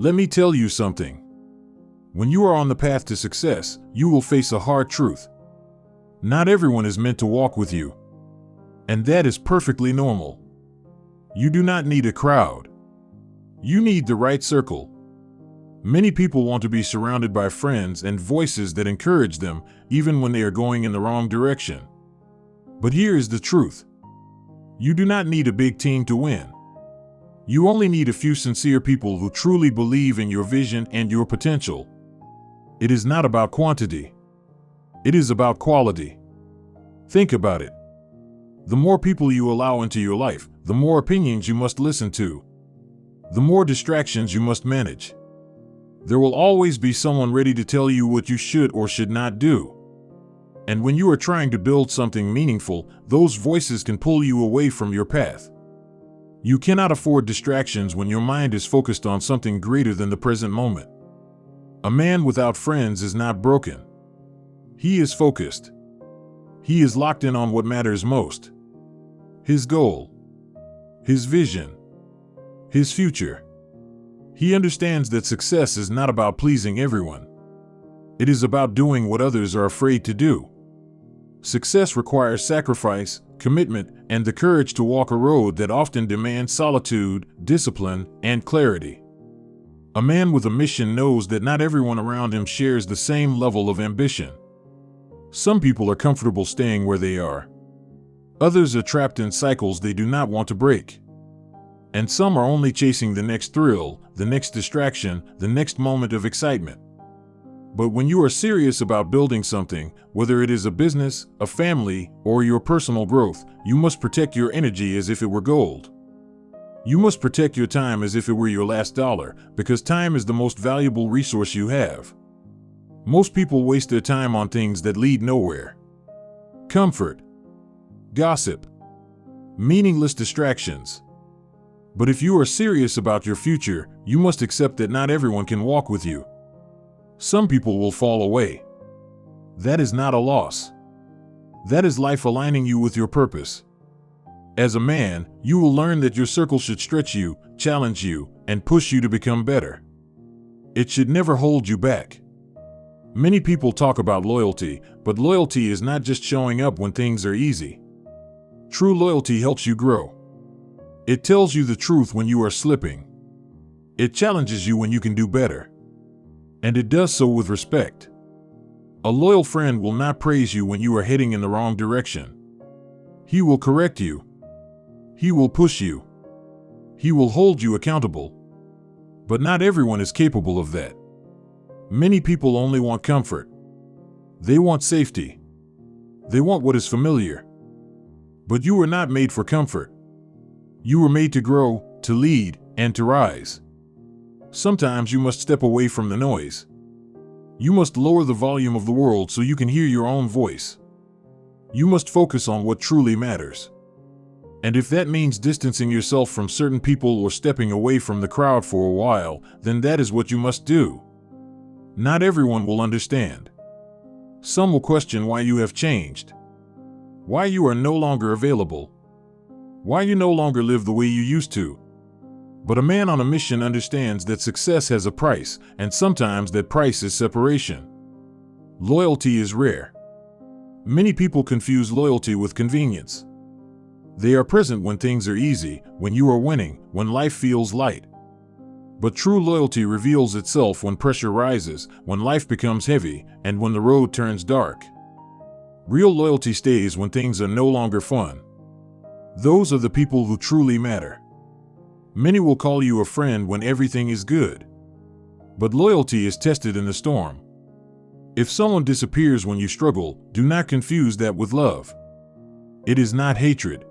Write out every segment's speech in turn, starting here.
Let me tell you something. When you are on the path to success, you will face a hard truth. Not everyone is meant to walk with you. And that is perfectly normal. You do not need a crowd. You need the right circle. Many people want to be surrounded by friends and voices that encourage them, even when they are going in the wrong direction. But here is the truth. You do not need a big team to win. You only need a few sincere people who truly believe in your vision and your potential. It is not about quantity. It is about quality. Think about it. The more people you allow into your life, the more opinions you must listen to. The more distractions you must manage. There will always be someone ready to tell you what you should or should not do. And when you are trying to build something meaningful, those voices can pull you away from your path. You cannot afford distractions when your mind is focused on something greater than the present moment. A man without friends is not broken. He is focused. He is locked in on what matters most. His goal. His vision. His future. He understands that success is not about pleasing everyone. It is about doing what others are afraid to do. Success requires sacrifice, commitment, and the courage to walk a road that often demands solitude, discipline, and clarity. A man with a mission knows that not everyone around him shares the same level of ambition. Some people are comfortable staying where they are. Others are trapped in cycles they do not want to break. And some are only chasing the next thrill, the next distraction, the next moment of excitement. But when you are serious about building something, whether it is a business, a family, or your personal growth, you must protect your energy as if it were gold. You must protect your time as if it were your last dollar, because time is the most valuable resource you have. Most people waste their time on things that lead nowhere. Comfort, gossip, meaningless distractions. But if you are serious about your future, you must accept that not everyone can walk with you. Some people will fall away. That is not a loss. That is life aligning you with your purpose. As a man, you will learn that your circle should stretch you, challenge you, and push you to become better. It should never hold you back. Many people talk about loyalty, but loyalty is not just showing up when things are easy. True loyalty helps you grow. It tells you the truth when you are slipping. It challenges you when you can do better. And it does so with respect. A loyal friend will not praise you when you are heading in the wrong direction. He will correct you. He will push you. He will hold you accountable. But not everyone is capable of that. Many people only want comfort. They want safety. They want what is familiar. But you were not made for comfort. You were made to grow, to lead, and to rise. Sometimes you must step away from the noise. You must lower the volume of the world so you can hear your own voice. You must focus on what truly matters. And if that means distancing yourself from certain people or stepping away from the crowd for a while, then that is what you must do. Not everyone will understand. Some will question why you have changed. Why you are no longer available. Why you no longer live the way you used to. But a man on a mission understands that success has a price, and sometimes that price is separation. Loyalty is rare. Many people confuse loyalty with convenience. They are present when things are easy, when you are winning, when life feels light. But true loyalty reveals itself when pressure rises, when life becomes heavy, and when the road turns dark. Real loyalty stays when things are no longer fun. Those are the people who truly matter. Many will call you a friend when everything is good. But loyalty is tested in the storm. If someone disappears when you struggle, do not confuse that with love. It is not hatred.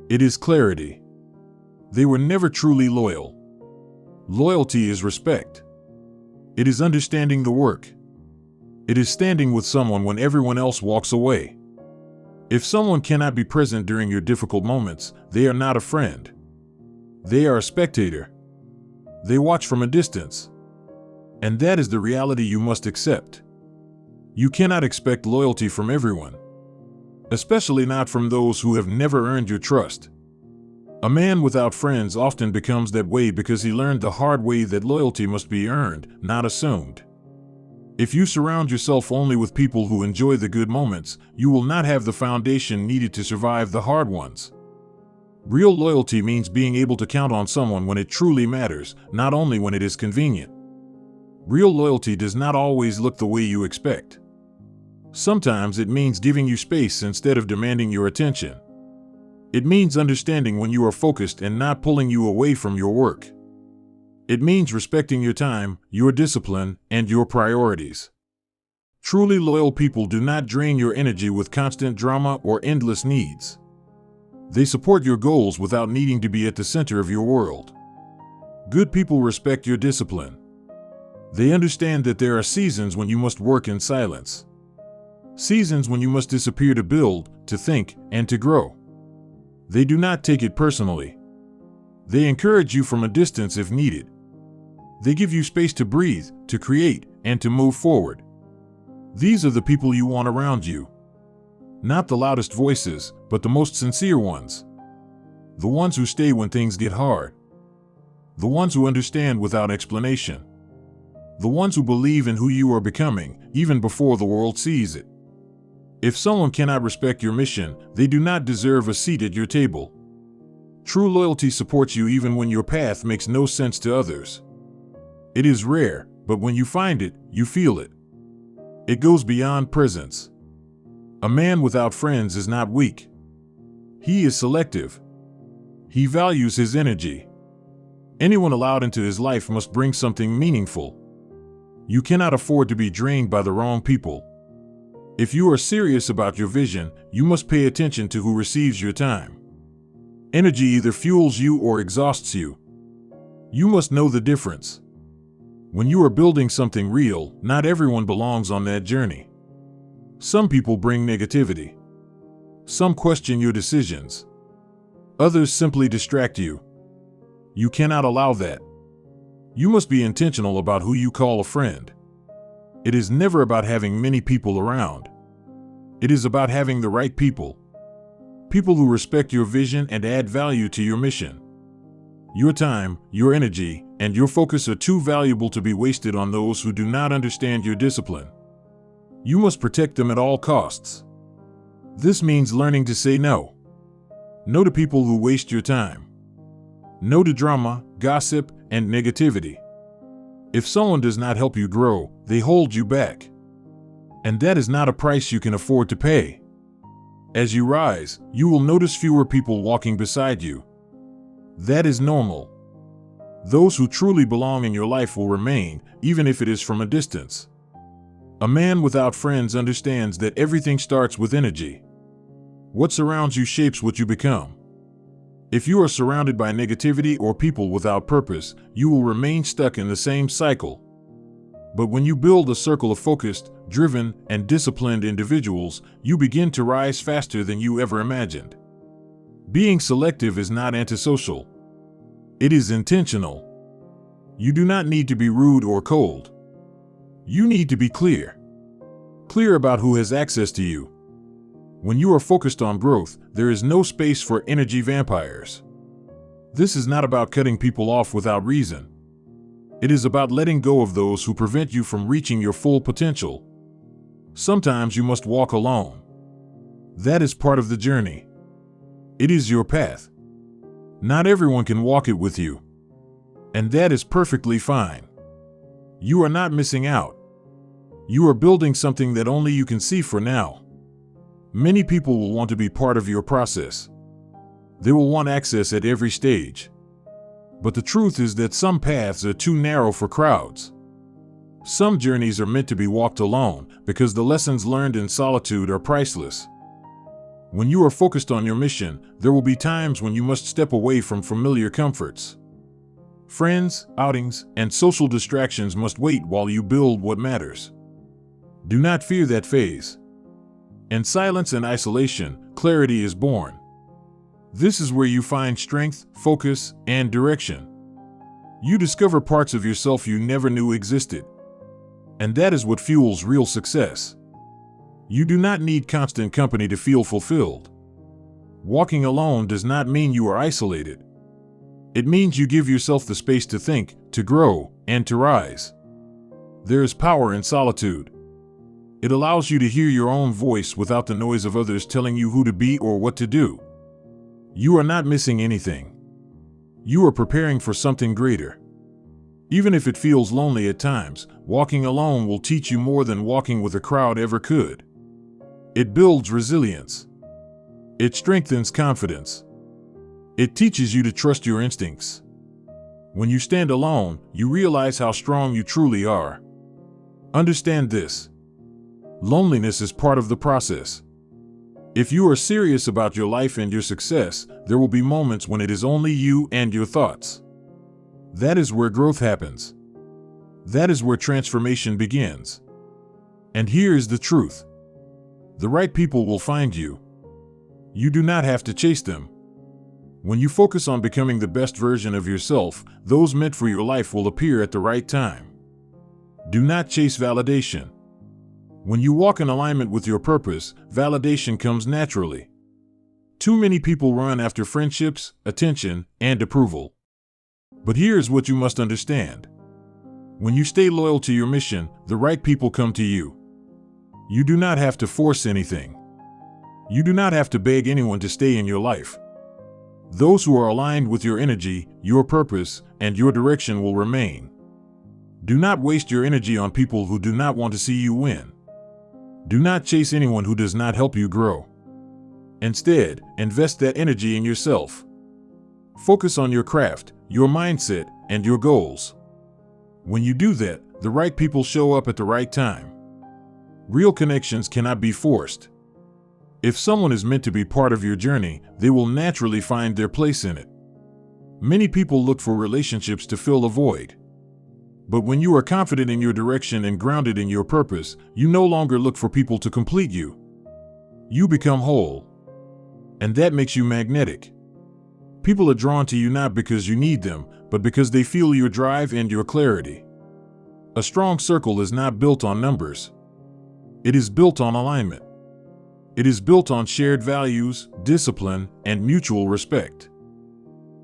It is clarity. They were never truly loyal. Loyalty is respect. It is understanding the work. It is standing with someone when everyone else walks away. If someone cannot be present during your difficult moments, they are not a friend. They are a spectator. They watch from a distance. And that is the reality you must accept. You cannot expect loyalty from everyone, especially not from those who have never earned your trust. A man without friends often becomes that way because he learned the hard way that loyalty must be earned, not assumed. If you surround yourself only with people who enjoy the good moments, you will not have the foundation needed to survive the hard ones. Real loyalty means being able to count on someone when it truly matters, not only when it is convenient. Real loyalty does not always look the way you expect. Sometimes it means giving you space instead of demanding your attention. It means understanding when you are focused and not pulling you away from your work. It means respecting your time, your discipline, and your priorities. Truly loyal people do not drain your energy with constant drama or endless needs. They support your goals without needing to be at the center of your world. Good people respect your discipline. They understand that there are seasons when you must work in silence. Seasons when you must disappear to build, to think, and to grow. They do not take it personally. They encourage you from a distance if needed. They give you space to breathe, to create, and to move forward. These are the people you want around you. Not the loudest voices, but the most sincere ones. The ones who stay when things get hard. The ones who understand without explanation. The ones who believe in who you are becoming, even before the world sees it. If someone cannot respect your mission, they do not deserve a seat at your table. True loyalty supports you even when your path makes no sense to others. It is rare, but when you find it, you feel it. It goes beyond presence. A man without friends is not weak. He is selective. He values his energy. Anyone allowed into his life must bring something meaningful. You cannot afford to be drained by the wrong people. If you are serious about your vision, you must pay attention to who receives your time. Energy either fuels you or exhausts you. You must know the difference. When you are building something real, not everyone belongs on that journey. Some people bring negativity. Some question your decisions. Others simply distract you. You cannot allow that. You must be intentional about who you call a friend. It is never about having many people around. It is about having the right people. People who respect your vision and add value to your mission. Your time, your energy, and your focus are too valuable to be wasted on those who do not understand your discipline. You must protect them at all costs. This means learning to say no. No to people who waste your time. No to drama, gossip, and negativity. If someone does not help you grow, they hold you back. And that is not a price you can afford to pay. As you rise, you will notice fewer people walking beside you. That is normal. Those who truly belong in your life will remain, even if it is from a distance. A man without friends understands that everything starts with energy. What surrounds you shapes what you become. If you are surrounded by negativity or people without purpose, you will remain stuck in the same cycle. But when you build a circle of focused, driven, and disciplined individuals, you begin to rise faster than you ever imagined. Being selective is not antisocial. It is intentional. You do not need to be rude or cold. You need to be clear. Clear about who has access to you. When you are focused on growth, there is no space for energy vampires. This is not about cutting people off without reason. It is about letting go of those who prevent you from reaching your full potential. Sometimes you must walk alone. That is part of the journey. It is your path. Not everyone can walk it with you. And that is perfectly fine. You are not missing out. You are building something that only you can see for now. Many people will want to be part of your process. They will want access at every stage. But the truth is that some paths are too narrow for crowds. Some journeys are meant to be walked alone because the lessons learned in solitude are priceless. When you are focused on your mission, there will be times when you must step away from familiar comforts. Friends, outings, and social distractions must wait while you build what matters. Do not fear that phase. In silence and isolation, clarity is born. This is where you find strength, focus, and direction. You discover parts of yourself you never knew existed. And that is what fuels real success. You do not need constant company to feel fulfilled. Walking alone does not mean you are isolated. It means you give yourself the space to think, to grow, and to rise. There is power in solitude. It allows you to hear your own voice without the noise of others telling you who to be or what to do. You are not missing anything. You are preparing for something greater. Even if it feels lonely at times, walking alone will teach you more than walking with a crowd ever could. It builds resilience. It strengthens confidence. It teaches you to trust your instincts. When you stand alone, you realize how strong you truly are. Understand this. Loneliness is part of the process. If you are serious about your life and your success, there will be moments when it is only you and your thoughts. That is where growth happens. That is where transformation begins. And here is the truth. The right people will find you. You do not have to chase them. When you focus on becoming the best version of yourself, those meant for your life will appear at the right time. Do not chase validation. When you walk in alignment with your purpose, validation comes naturally. Too many people run after friendships, attention, and approval. But here's what you must understand. When you stay loyal to your mission, the right people come to you. You do not have to force anything. You do not have to beg anyone to stay in your life. Those who are aligned with your energy, your purpose, and your direction will remain. Do not waste your energy on people who do not want to see you win. Do not chase anyone who does not help you grow. Instead, invest that energy in yourself. Focus on your craft, your mindset, and your goals. When you do that, the right people show up at the right time. Real connections cannot be forced. If someone is meant to be part of your journey, they will naturally find their place in it. Many people look for relationships to fill a void. But when you are confident in your direction and grounded in your purpose, you no longer look for people to complete you. You become whole. And that makes you magnetic. People are drawn to you not because you need them, but because they feel your drive and your clarity. A strong circle is not built on numbers. It is built on alignment. It is built on shared values, discipline, and mutual respect.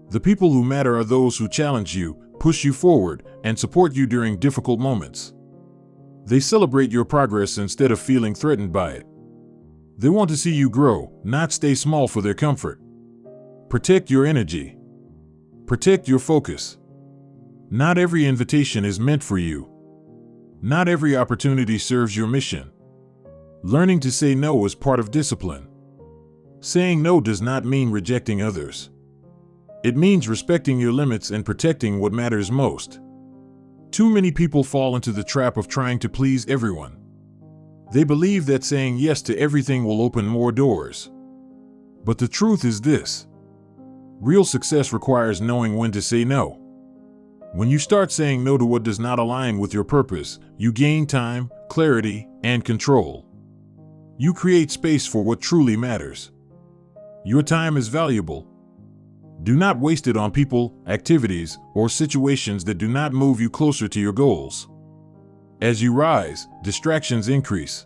The people who matter are those who challenge you, push you forward, and support you during difficult moments. They celebrate your progress instead of feeling threatened by it. They want to see you grow, not stay small for their comfort. Protect your energy. Protect your focus. Not every invitation is meant for you. Not every opportunity serves your mission. Learning to say no is part of discipline. Saying no does not mean rejecting others. It means respecting your limits and protecting what matters most. Too many people fall into the trap of trying to please everyone. They believe that saying yes to everything will open more doors. But the truth is this. Real success requires knowing when to say no. When you start saying no to what does not align with your purpose, you gain time, clarity, and control. You create space for what truly matters. Your time is valuable. Do not waste it on people, activities, or situations that do not move you closer to your goals. As you rise, distractions increase.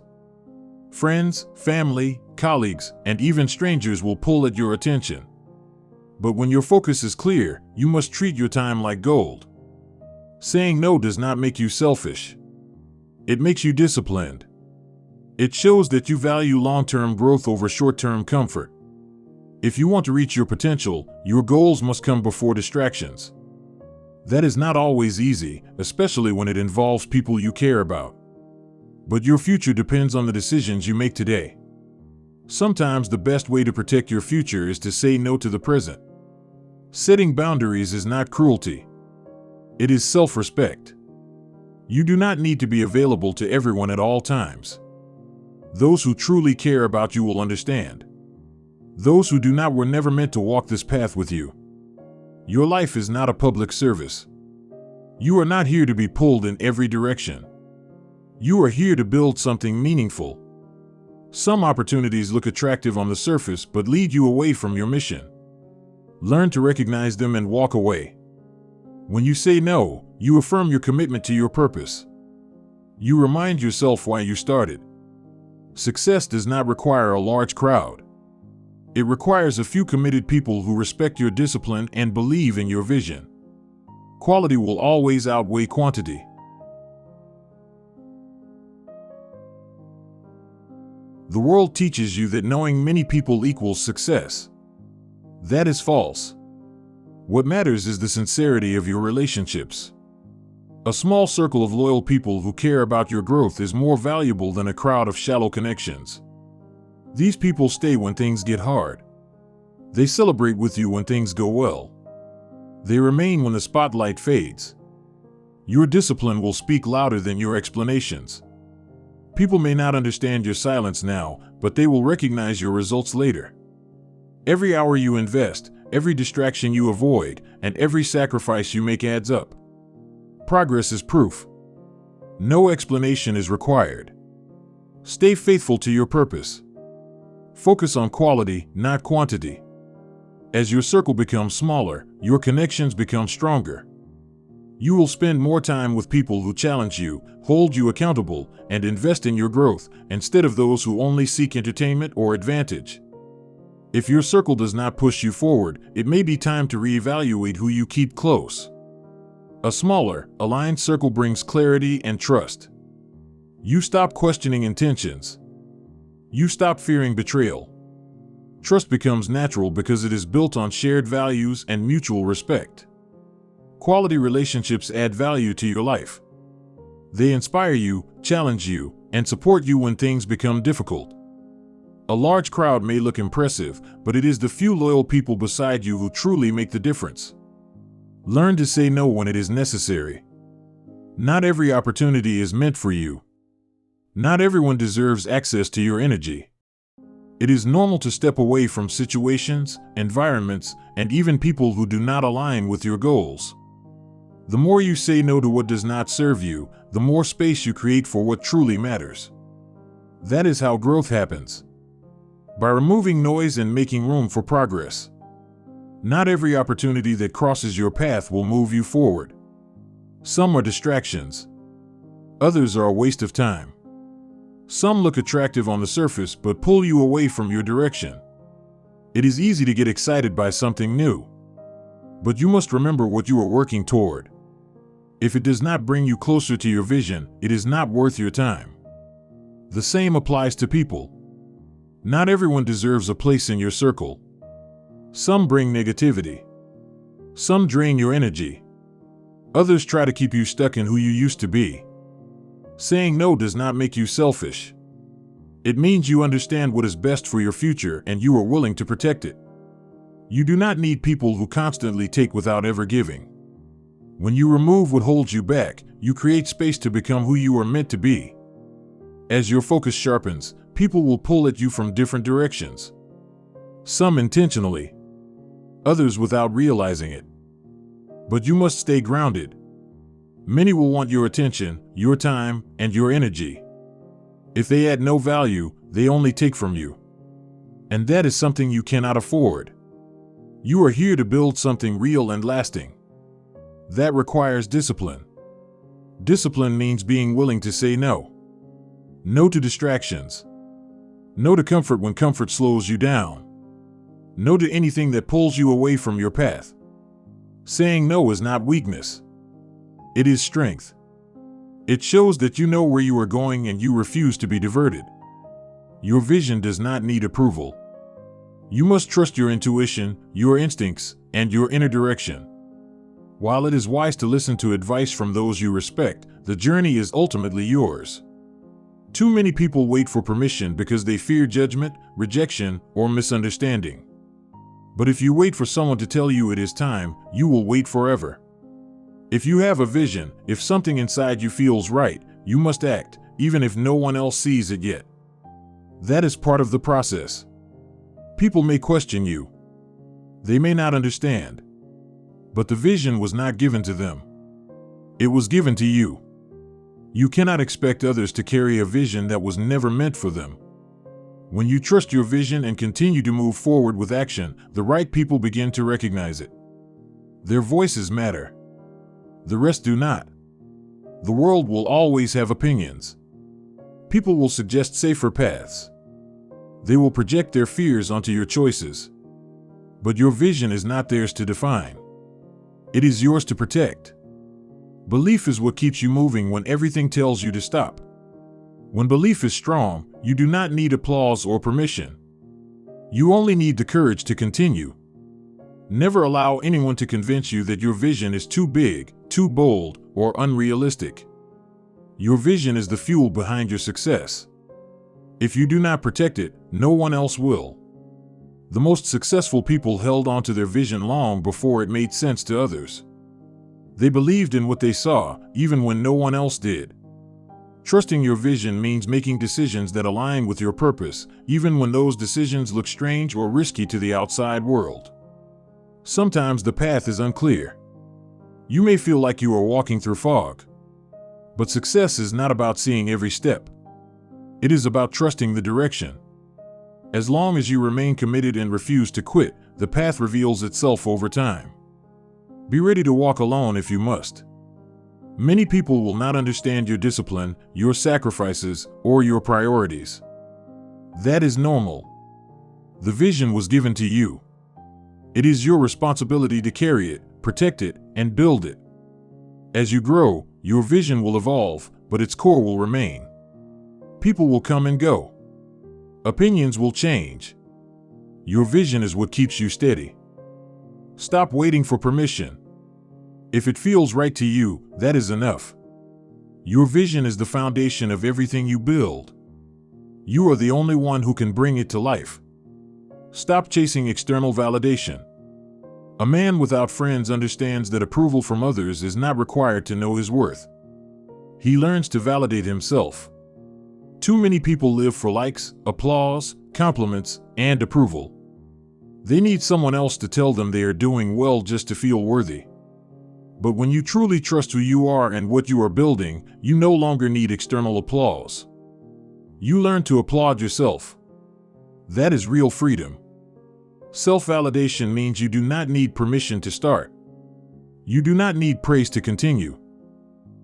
Friends, family, colleagues, and even strangers will pull at your attention. But when your focus is clear, you must treat your time like gold. Saying no does not make you selfish. It makes you disciplined. It shows that you value long-term growth over short-term comfort. If you want to reach your potential, your goals must come before distractions. That is not always easy, especially when it involves people you care about. But your future depends on the decisions you make today. Sometimes the best way to protect your future is to say no to the present. Setting boundaries is not cruelty. It is self-respect. You do not need to be available to everyone at all times. Those who truly care about you will understand. Those who do not were never meant to walk this path with you. Your life is not a public service. You are not here to be pulled in every direction. You are here to build something meaningful. Some opportunities look attractive on the surface but lead you away from your mission. Learn to recognize them and walk away. When you say no, you affirm your commitment to your purpose. You remind yourself why you started. Success does not require a large crowd. It requires a few committed people who respect your discipline and believe in your vision. Quality will always outweigh quantity. The world teaches you that knowing many people equals success. That is false. What matters is the sincerity of your relationships. A small circle of loyal people who care about your growth is more valuable than a crowd of shallow connections. These people stay when things get hard. They celebrate with you when things go well. They remain when the spotlight fades. Your discipline will speak louder than your explanations. People may not understand your silence now, but they will recognize your results later. Every hour you invest, every distraction you avoid, and every sacrifice you make adds up. Progress is proof. No explanation is required. Stay faithful to your purpose. Focus on quality, not quantity. As your circle becomes smaller, your connections become stronger. You will spend more time with people who challenge you, hold you accountable, and invest in your growth, instead of those who only seek entertainment or advantage. If your circle does not push you forward, it may be time to reevaluate who you keep close. A smaller, aligned circle brings clarity and trust. You stop questioning intentions. You stop fearing betrayal. Trust becomes natural because it is built on shared values and mutual respect. Quality relationships add value to your life. They inspire you, challenge you, and support you when things become difficult. A large crowd may look impressive, but it is the few loyal people beside you who truly make the difference. Learn to say no when it is necessary. Not every opportunity is meant for you. Not everyone deserves access to your energy. It is normal to step away from situations, environments, and even people who do not align with your goals. The more you say no to what does not serve you, the more space you create for what truly matters. That is how growth happens. By removing noise and making room for progress. Not every opportunity that crosses your path will move you forward. Some are distractions. Others are a waste of time. Some look attractive on the surface but pull you away from your direction. It is easy to get excited by something new. But you must remember what you are working toward. If it does not bring you closer to your vision, it is not worth your time. The same applies to people. Not everyone deserves a place in your circle. Some bring negativity. Some drain your energy. Others try to keep you stuck in who you used to be. Saying no does not make you selfish. It means you understand what is best for your future and you are willing to protect it. You do not need people who constantly take without ever giving. When you remove what holds you back, you create space to become who you are meant to be. As your focus sharpens, people will pull at you from different directions. Some intentionally, others without realizing it. But you must stay grounded. Many will want your attention, your time, and your energy. If they add no value, they only take from you. And that is something you cannot afford. You are here to build something real and lasting. That requires discipline. Discipline means being willing to say no. No to distractions. No to comfort when comfort slows you down. No to anything that pulls you away from your path. Saying no is not weakness. It is strength. It shows that you know where you are going and you refuse to be diverted. Your vision does not need approval. You must trust your intuition, your instincts, and your inner direction. While it is wise to listen to advice from those you respect, the journey is ultimately yours. Too many people wait for permission because they fear judgment, rejection, or misunderstanding. But if you wait for someone to tell you it is time, you will wait forever. If you have a vision, if something inside you feels right, you must act, even if no one else sees it yet. That is part of the process. People may question you. They may not understand. But the vision was not given to them. It was given to you. You cannot expect others to carry a vision that was never meant for them. When you trust your vision and continue to move forward with action, the right people begin to recognize it. Their voices matter. The rest do not. The world will always have opinions. People will suggest safer paths. They will project their fears onto your choices. But your vision is not theirs to define. It is yours to protect. Belief is what keeps you moving when everything tells you to stop. When belief is strong, you do not need applause or permission. You only need the courage to continue. Never allow anyone to convince you that your vision is too big, too bold, or unrealistic. Your vision is the fuel behind your success. If you do not protect it, no one else will. The most successful people held on to their vision long before it made sense to others. They believed in what they saw, even when no one else did. Trusting your vision means making decisions that align with your purpose, even when those decisions look strange or risky to the outside world. Sometimes the path is unclear. You may feel like you are walking through fog. But success is not about seeing every step. It is about trusting the direction. As long as you remain committed and refuse to quit, the path reveals itself over time. Be ready to walk alone if you must. Many people will not understand your discipline, your sacrifices, or your priorities. That is normal. The vision was given to you. It is your responsibility to carry it, protect it, and build it. As you grow, your vision will evolve, but its core will remain. People will come and go. Opinions will change. Your vision is what keeps you steady. Stop waiting for permission. If it feels right to you, that is enough. Your vision is the foundation of everything you build. You are the only one who can bring it to life. Stop chasing external validation. A man without friends understands that approval from others is not required to know his worth. He learns to validate himself. Too many people live for likes, applause, compliments, and approval. They need someone else to tell them they are doing well just to feel worthy. But when you truly trust who you are and what you are building, you no longer need external applause. You learn to applaud yourself. That is real freedom. Self-validation means you do not need permission to start. You do not need praise to continue.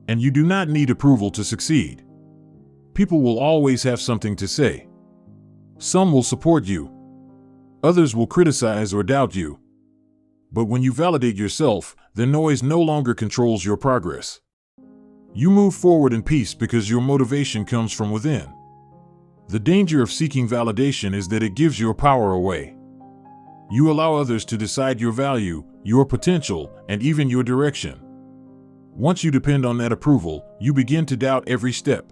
And you do not need approval to succeed. People will always have something to say. Some will support you. Others will criticize or doubt you. But when you validate yourself, the noise no longer controls your progress. You move forward in peace because your motivation comes from within. The danger of seeking validation is that it gives your power away. You allow others to decide your value, your potential, and even your direction. Once you depend on that approval, you begin to doubt every step.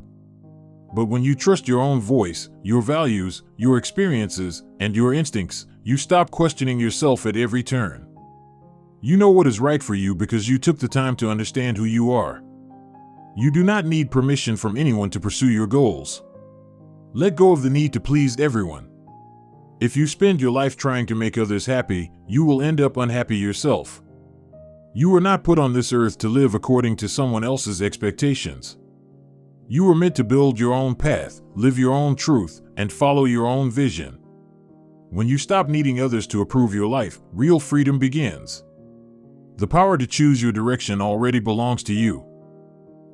But when you trust your own voice, your values, your experiences, and your instincts, you stop questioning yourself at every turn. You know what is right for you because you took the time to understand who you are. You do not need permission from anyone to pursue your goals. Let go of the need to please everyone. If you spend your life trying to make others happy, you will end up unhappy yourself. You were not put on this earth to live according to someone else's expectations. You were meant to build your own path, live your own truth, and follow your own vision. When you stop needing others to approve your life, real freedom begins. The power to choose your direction already belongs to you.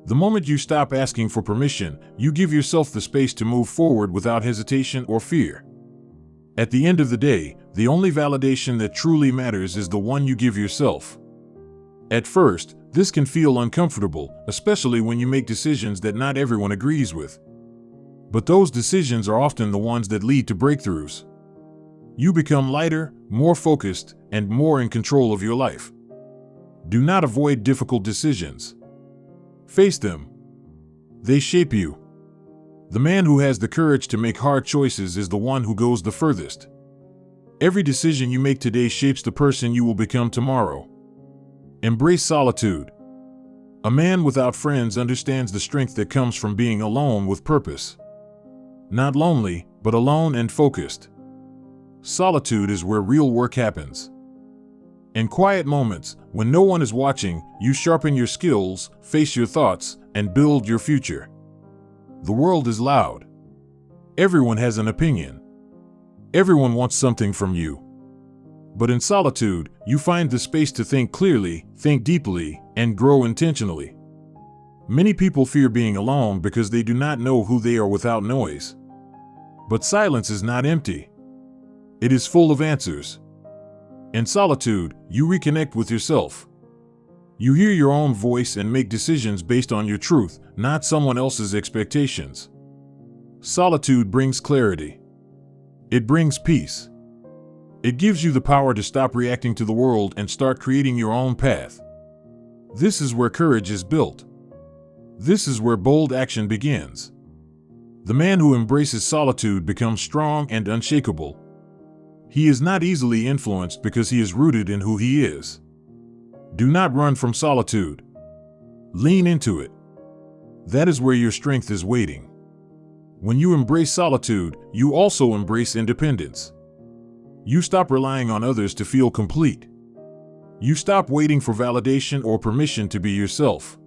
The moment you stop asking for permission, you give yourself the space to move forward without hesitation or fear. At the end of the day, the only validation that truly matters is the one you give yourself. At first, this can feel uncomfortable, especially when you make decisions that not everyone agrees with. But those decisions are often the ones that lead to breakthroughs. You become lighter, more focused, and more in control of your life. Do not avoid difficult decisions. Face them. They shape you. The man who has the courage to make hard choices is the one who goes the furthest. Every decision you make today shapes the person you will become tomorrow. Embrace solitude. A man without friends understands the strength that comes from being alone with purpose. Not lonely, but alone and focused. Solitude is where real work happens. In quiet moments, when no one is watching, you sharpen your skills, face your thoughts, and build your future. The world is loud. Everyone has an opinion. Everyone wants something from you. But in solitude, you find the space to think clearly, think deeply, and grow intentionally. Many people fear being alone because they do not know who they are without noise. But silence is not empty. It is full of answers. In solitude, you reconnect with yourself. You hear your own voice and make decisions based on your truth, not someone else's expectations. Solitude brings clarity. It brings peace. It gives you the power to stop reacting to the world and start creating your own path. This is where courage is built. This is where bold action begins. The man who embraces solitude becomes strong and unshakable. He is not easily influenced because he is rooted in who he is. Do not run from solitude. Lean into it. That is where your strength is waiting. When you embrace solitude, you also embrace independence. You stop relying on others to feel complete. You stop waiting for validation or permission to be yourself.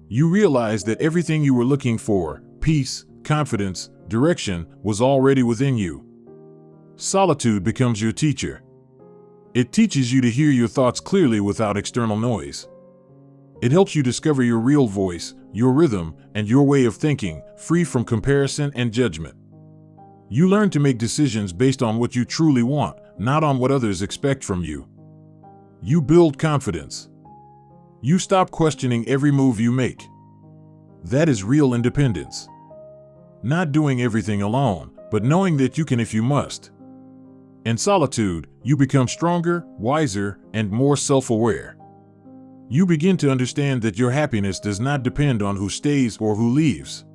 You realize that everything you were looking for, peace, confidence, direction, was already within you. Solitude becomes your teacher. It teaches you to hear your thoughts clearly without external noise. It helps you discover your real voice, your rhythm, and your way of thinking, free from comparison and judgment. You learn to make decisions based on what you truly want, not on what others expect from you. You build confidence. You stop questioning every move you make. That is real independence. Not doing everything alone, but knowing that you can if you must. In solitude, you become stronger, wiser, and more self-aware. You begin to understand that your happiness does not depend on who stays or who leaves.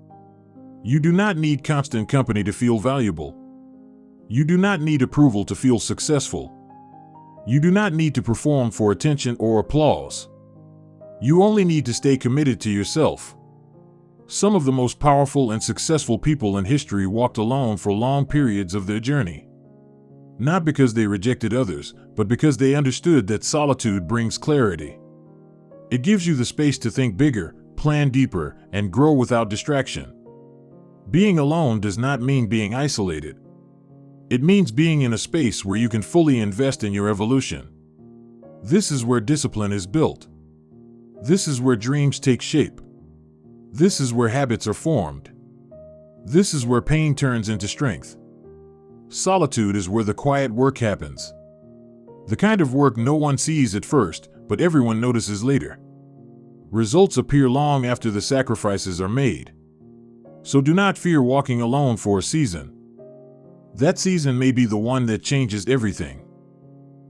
You do not need constant company to feel valuable. You do not need approval to feel successful. You do not need to perform for attention or applause. You only need to stay committed to yourself. Some of the most powerful and successful people in history walked alone for long periods of their journey. Not because they rejected others, but because they understood that solitude brings clarity. It gives you the space to think bigger, plan deeper, and grow without distraction. Being alone does not mean being isolated. It means being in a space where you can fully invest in your evolution. This is where discipline is built. This is where dreams take shape. This is where habits are formed. This is where pain turns into strength. Solitude is where the quiet work happens. The kind of work no one sees at first, but everyone notices later. Results appear long after the sacrifices are made. So do not fear walking alone for a season. That season may be the one that changes everything.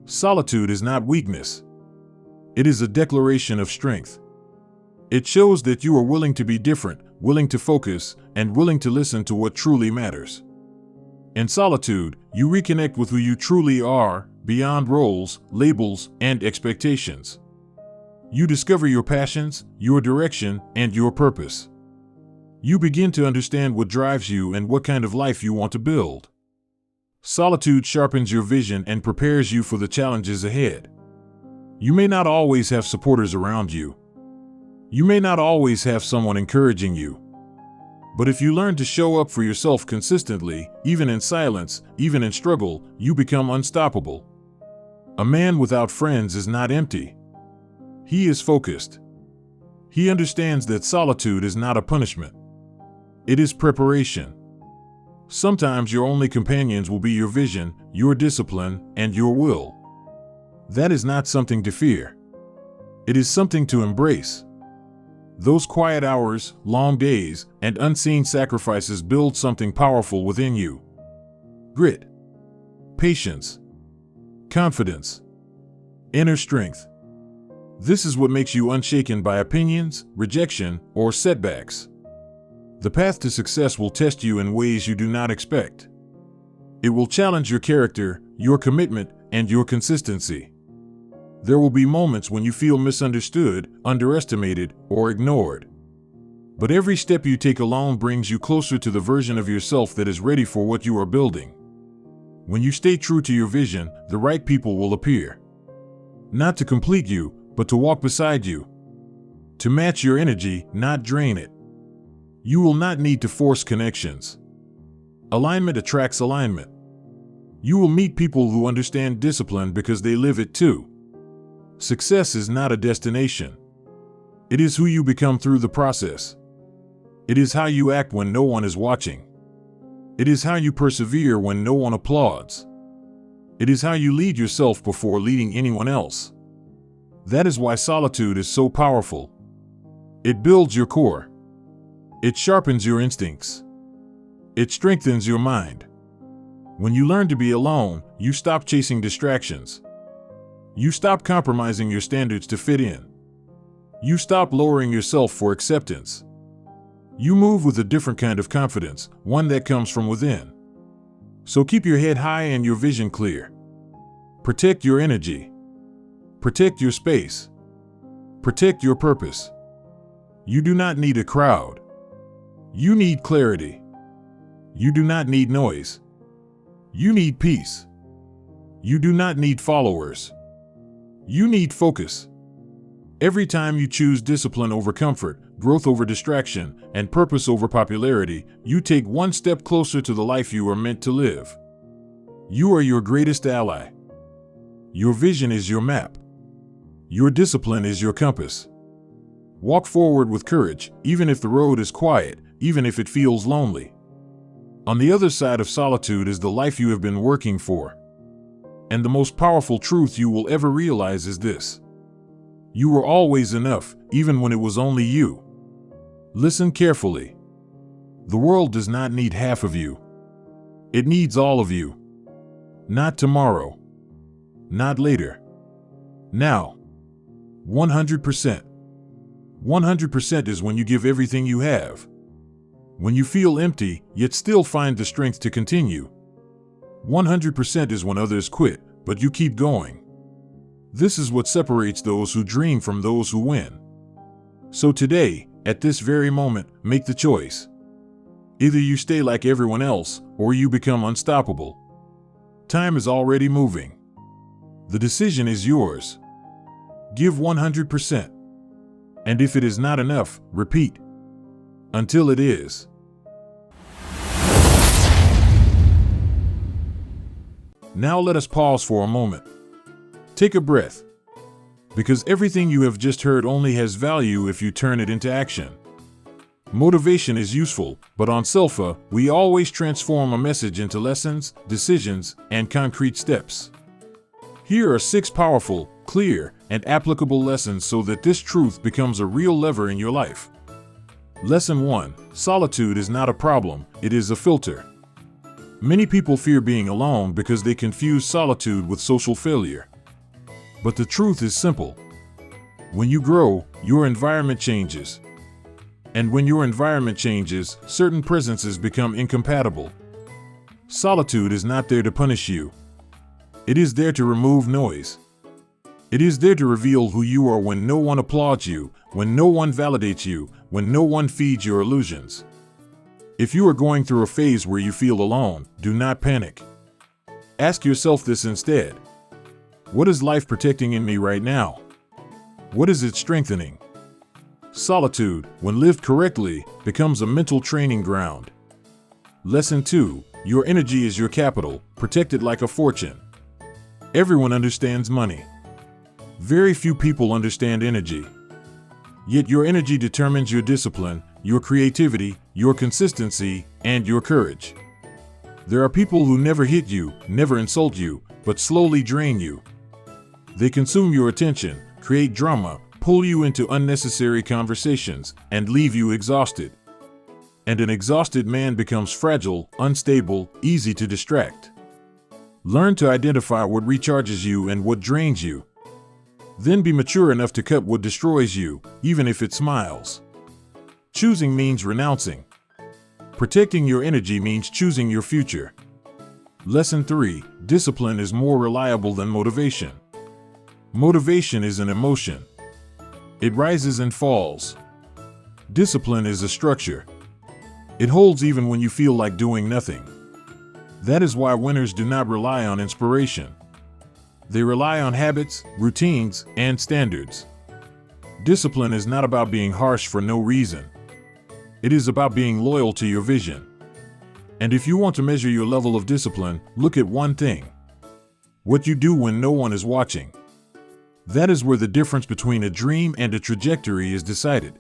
Solitude is not weakness. It is a declaration of strength. It shows that you are willing to be different, willing to focus, and willing to listen to what truly matters. In solitude, you reconnect with who you truly are, beyond roles, labels, and expectations. You discover your passions, your direction, and your purpose. You begin to understand what drives you and what kind of life you want to build. Solitude sharpens your vision and prepares you for the challenges ahead. You may not always have supporters around you. You may not always have someone encouraging you. But if you learn to show up for yourself consistently, even in silence, even in struggle, you become unstoppable. A man without friends is not empty. He is focused. He understands that solitude is not a punishment. It is preparation. Sometimes your only companions will be your vision, your discipline, and your will. That is not something to fear. It is something to embrace. Those quiet hours, long days, and unseen sacrifices build something powerful within you. Grit, patience, confidence, inner strength. This is what makes you unshaken by opinions, rejection, or setbacks. The path to success will test you in ways you do not expect. It will challenge your character, your commitment, and your consistency. There will be moments when you feel misunderstood, underestimated, or ignored. But every step you take alone brings you closer to the version of yourself that is ready for what you are building. When you stay true to your vision, the right people will appear. Not to complete you, but to walk beside you. To match your energy, not drain it. You will not need to force connections. Alignment attracts alignment. You will meet people who understand discipline because they live it too. Success is not a destination. It is who you become through the process. It is how you act when no one is watching. It is how you persevere when no one applauds. It is how you lead yourself before leading anyone else. That is why solitude is so powerful. It builds your core. It sharpens your instincts. It strengthens your mind. When you learn to be alone, you stop chasing distractions. You stop compromising your standards to fit in. You stop lowering yourself for acceptance. You move with a different kind of confidence, one that comes from within. So keep your head high and your vision clear. Protect your energy. Protect your space. Protect your purpose. You do not need a crowd. You need clarity. You do not need noise. You need peace. You do not need followers. You need focus. Every time you choose discipline over comfort, growth over distraction, and purpose over popularity, you take one step closer to the life you are meant to live. You are your greatest ally. Your vision is your map. Your discipline is your compass. Walk forward with courage, even if the road is quiet, even if it feels lonely. On the other side of solitude is the life you have been working for. And the most powerful truth you will ever realize is this: you were always enough, even when it was only you. Listen carefully. The world does not need half of you. It needs all of you. Not tomorrow. Not later. Now. 100%. 100% is when you give everything you have. When you feel empty, yet still find the strength to continue. 100% is when others quit, but you keep going. This is what separates those who dream from those who win. So today, at this very moment, make the choice. Either you stay like everyone else, or you become unstoppable. Time is already moving. The decision is yours. Give 100%. And if it is not enough, repeat. Until it is. Now let us pause for a moment. Take a breath. Because everything you have just heard only has value if you turn it into action. Motivation is useful, but on Selfa, we always transform a message into lessons, decisions, and concrete steps. Here are 6 powerful, clear, and applicable lessons so that this truth becomes a real lever in your life. Lesson 1: solitude is not a problem, it is a filter. Many people fear being alone because they confuse solitude with social failure. But the truth is simple. When you grow, your environment changes. And when your environment changes, certain presences become incompatible. Solitude is not there to punish you. It is there to remove noise. It is there to reveal who you are when no one applauds you, when no one validates you, when no one feeds your illusions. If you are going through a phase where you feel alone, do not panic. Ask yourself this instead. What is life protecting in me right now? What is it strengthening? Solitude, when lived correctly, becomes a mental training ground. Lesson 2: your energy is your capital, protect it like a fortune. Everyone understands money. Very few people understand energy. Yet your energy determines your discipline, your creativity, your consistency, and your courage. There are people who never hit you, never insult you, but slowly drain you. They consume your attention, create drama, pull you into unnecessary conversations, and leave you exhausted. And an exhausted man becomes fragile, unstable, easy to distract. Learn to identify what recharges you and what drains you. Then be mature enough to cut what destroys you, even if it smiles. Choosing means renouncing. Protecting your energy means choosing your future. Lesson 3: discipline is more reliable than motivation. Motivation is an emotion. It rises and falls. Discipline is a structure. It holds even when you feel like doing nothing. That is why winners do not rely on inspiration. They rely on habits, routines, and standards. Discipline is not about being harsh for no reason. It is about being loyal to your vision. And if you want to measure your level of discipline, look at one thing: what you do when no one is watching. That is where the difference between a dream and a trajectory is decided.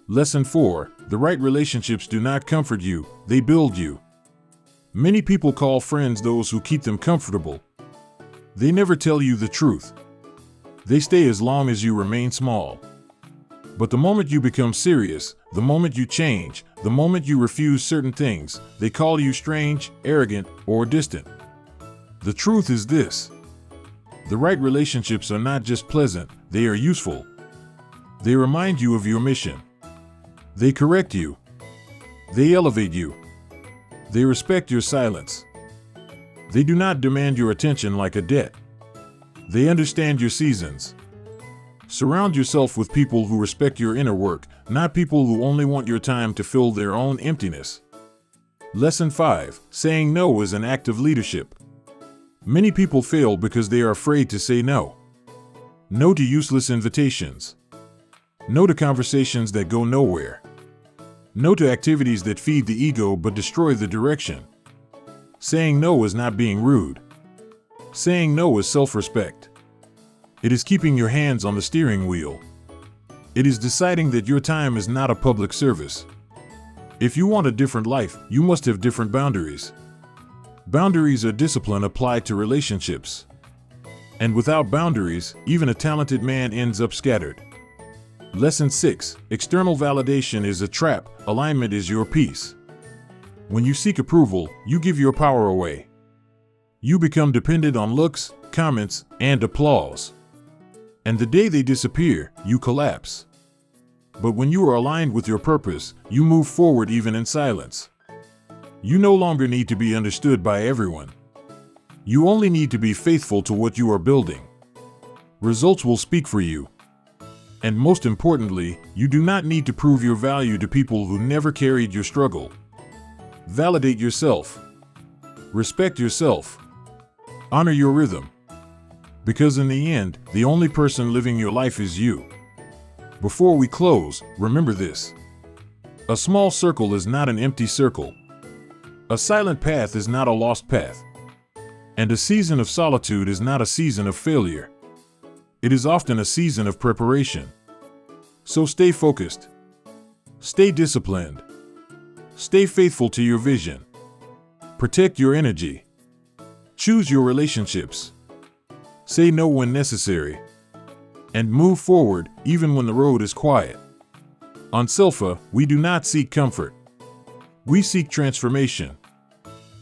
Lesson 4: the right relationships do not comfort you, they build you. Many people call friends those who keep them comfortable. They never tell you the truth. They stay as long as you remain small. But the moment you become serious, the moment you change, the moment you refuse certain things, they call you strange, arrogant, or distant. The truth is this: the right relationships are not just pleasant, they are useful. They remind you of your mission. They correct you. They elevate you. They respect your silence. They do not demand your attention like a debt. They understand your seasons. Surround yourself with people who respect your inner work, not people who only want your time to fill their own emptiness. Lesson 5. Saying no is an act of leadership. Many people fail because they are afraid to say no. No to useless invitations. No to conversations that go nowhere. No to activities that feed the ego but destroy the direction. Saying no is not being rude. Saying no is self-respect. It is keeping your hands on the steering wheel. It is deciding that your time is not a public service. If you want a different life, you must have different boundaries. Boundaries are discipline applied to relationships. And without boundaries, even a talented man ends up scattered. Lesson 6. External validation is a trap. Alignment is your peace. When you seek approval, you give your power away. You become dependent on looks, comments, and applause. And the day they disappear, you collapse. But when you are aligned with your purpose, you move forward even in silence. You no longer need to be understood by everyone. You only need to be faithful to what you are building. Results will speak for you. And most importantly, you do not need to prove your value to people who never carried your struggle. Validate yourself. Respect yourself. Honor your rhythm. Because in the end, the only person living your life is you. Before we close, remember this: a small circle is not an empty circle. A silent path is not a lost path. And a season of solitude is not a season of failure. It is often a season of preparation. So stay focused. Stay disciplined. Stay faithful to your vision. Protect your energy. Choose your relationships. Say no when necessary. And move forward even when the road is quiet. On Silpha, we do not seek comfort. We seek transformation.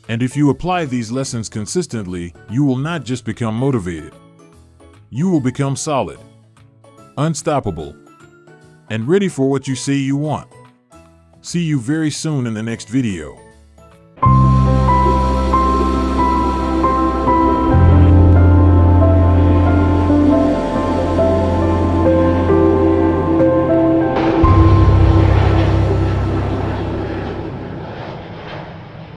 And if you apply these lessons consistently, you will not just become motivated. You will become solid, unstoppable, and ready for what you say you want. See you very soon in the next video.